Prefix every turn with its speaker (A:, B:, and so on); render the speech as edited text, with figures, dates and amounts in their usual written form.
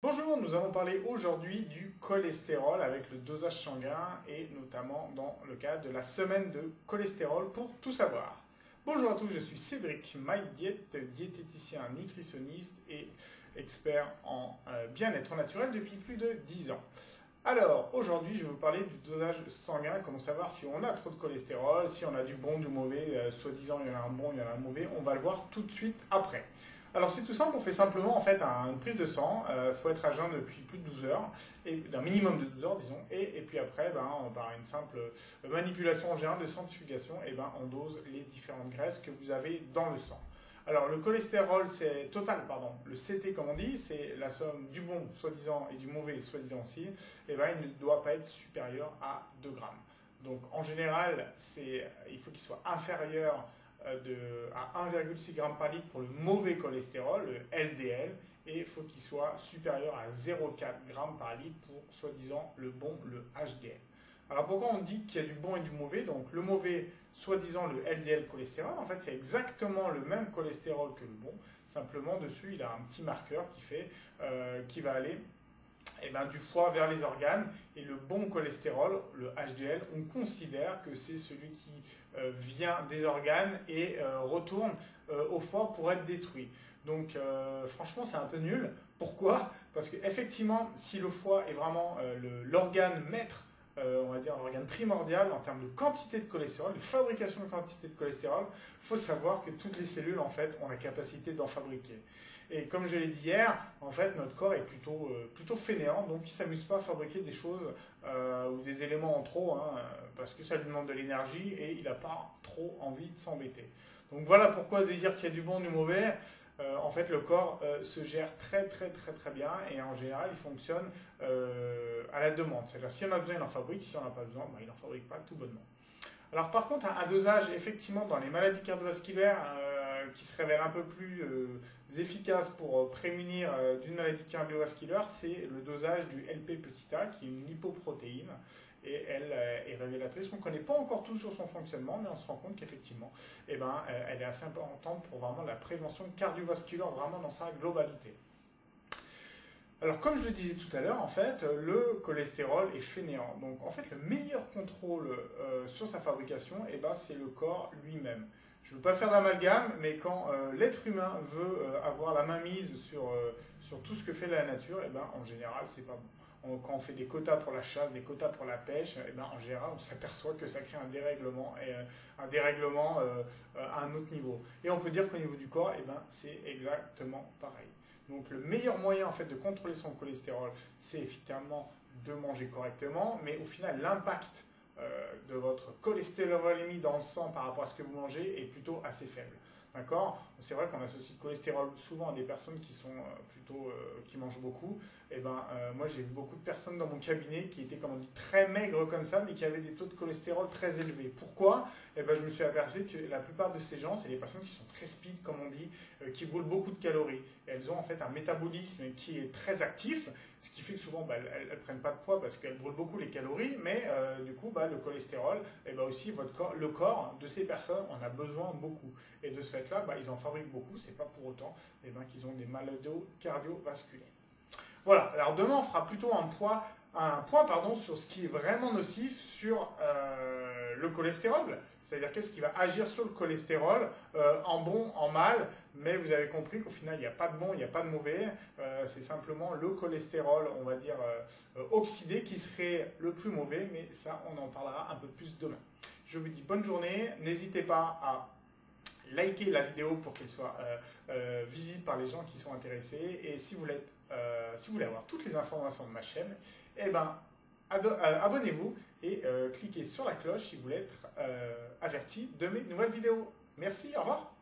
A: Bonjour, nous allons parler aujourd'hui du cholestérol avec le dosage sanguin et notamment dans le cadre de la semaine de cholestérol pour tout savoir. Bonjour à tous, je suis Cédric MyDiet, diététicien nutritionniste et expert en bien-être naturel depuis plus de 10 ans. Alors, aujourd'hui, je vais vous parler du dosage sanguin, comment savoir si on a trop de cholestérol, si on a du bon, du mauvais, soi-disant il y en a un bon, il y en a un mauvais, on va le voir tout de suite après. Alors c'est tout simple, on fait simplement en fait une prise de sang, il faut être à jeun depuis plus de 12 heures, et d'un minimum de 12 heures disons, et puis après, par une simple manipulation en général de centrifugation, on dose les différentes graisses que vous avez dans le sang. Alors le cholestérol c'est total, pardon, le CT comme on dit, c'est la somme du bon soi-disant et du mauvais soi-disant aussi, il ne doit pas être supérieur à 2 grammes. Donc en général, il faut qu'il soit inférieur à 1,6 g par litre pour le mauvais cholestérol, le LDL, et il faut qu'il soit supérieur à 0,4 g par litre pour soi-disant le bon, le HDL. Alors pourquoi on dit qu'il y a du bon et du mauvais? Donc le mauvais, soi-disant le LDL cholestérol, en fait c'est exactement le même cholestérol que le bon, simplement dessus il a un petit marqueur qui va aller du foie vers les organes, et le bon cholestérol, le HDL, on considère que c'est celui qui vient des organes et retourne au foie pour être détruit. Donc franchement c'est un peu nul. Pourquoi? Parce qu'effectivement si le foie est vraiment l'organe maître, on va dire l'organe primordial en termes de quantité de cholestérol, de fabrication de quantité de cholestérol, il faut savoir que toutes les cellules en fait ont la capacité d'en fabriquer. Et comme je l'ai dit hier, en fait notre corps est plutôt fainéant, donc il ne s'amuse pas à fabriquer des choses ou des éléments en trop, parce que ça lui demande de l'énergie et il n'a pas trop envie de s'embêter. Donc voilà pourquoi dire qu'il y a du bon, du mauvais. En fait, le corps se gère très bien et en général, il fonctionne à la demande. C'est-à-dire, si on a besoin, il en fabrique. Si on n'a pas besoin, il n'en fabrique pas tout bonnement. Alors par contre, un dosage, effectivement, dans les maladies cardiovasculaires qui se révèle un peu plus efficace pour prémunir d'une maladie cardiovasculaire, c'est le dosage du LP petit a, qui est une lipoprotéine. Et elle est révélatrice. On ne connaît pas encore tout sur son fonctionnement, mais on se rend compte qu'effectivement, elle est assez importante pour vraiment la prévention cardiovasculaire, vraiment dans sa globalité. Alors, comme je le disais tout à l'heure, en fait, le cholestérol est fainéant. Donc, en fait, le meilleur contrôle sur sa fabrication, c'est le corps lui-même. Je ne veux pas faire d'amalgame, mais quand l'être humain veut avoir la main mise sur tout ce que fait la nature, en général, c'est pas bon. Quand on fait des quotas pour la chasse, des quotas pour la pêche, en général, on s'aperçoit que ça crée un dérèglement, à un autre niveau. Et on peut dire qu'au niveau du corps, c'est exactement pareil. Donc le meilleur moyen en fait de contrôler son cholestérol, c'est effectivement de manger correctement, mais au final l'impact de votre cholestérolémie dans le sang par rapport à ce que vous mangez est plutôt assez faible. D'accord? C'est vrai qu'on associe le cholestérol souvent à des personnes qui sont qui mangent beaucoup. Moi j'ai vu beaucoup de personnes dans mon cabinet qui étaient, comme on dit, très maigres comme ça, mais qui avaient des taux de cholestérol très élevés. Pourquoi? Je me suis aperçu que la plupart de ces gens, c'est des personnes qui sont très speed, comme on dit, qui brûlent beaucoup de calories. Et elles ont en fait un métabolisme qui est très actif, ce qui fait que souvent elles ne prennent pas de poids parce qu'elles brûlent beaucoup les calories, mais du coup le cholestérol, aussi le corps de ces personnes en a besoin beaucoup. Et de ce fait-là, ils en fabriquent beaucoup, c'est pas pour autant qu'ils ont des maladies cardiovasculaires. Voilà, alors demain on fera plutôt un point sur ce qui est vraiment nocif sur le cholestérol, c'est-à-dire qu'est-ce qui va agir sur le cholestérol, en bon, en mal, mais vous avez compris qu'au final il n'y a pas de bon, il n'y a pas de mauvais, c'est simplement le cholestérol, on va dire, oxydé qui serait le plus mauvais, mais ça on en parlera un peu plus demain. Je vous dis bonne journée, n'hésitez pas à liker la vidéo pour qu'elle soit visible par les gens qui sont intéressés, et si vous voulez avoir toutes les informations de ma chaîne, abonnez-vous et cliquez sur la cloche si vous voulez être averti de mes nouvelles vidéos. Merci, au revoir.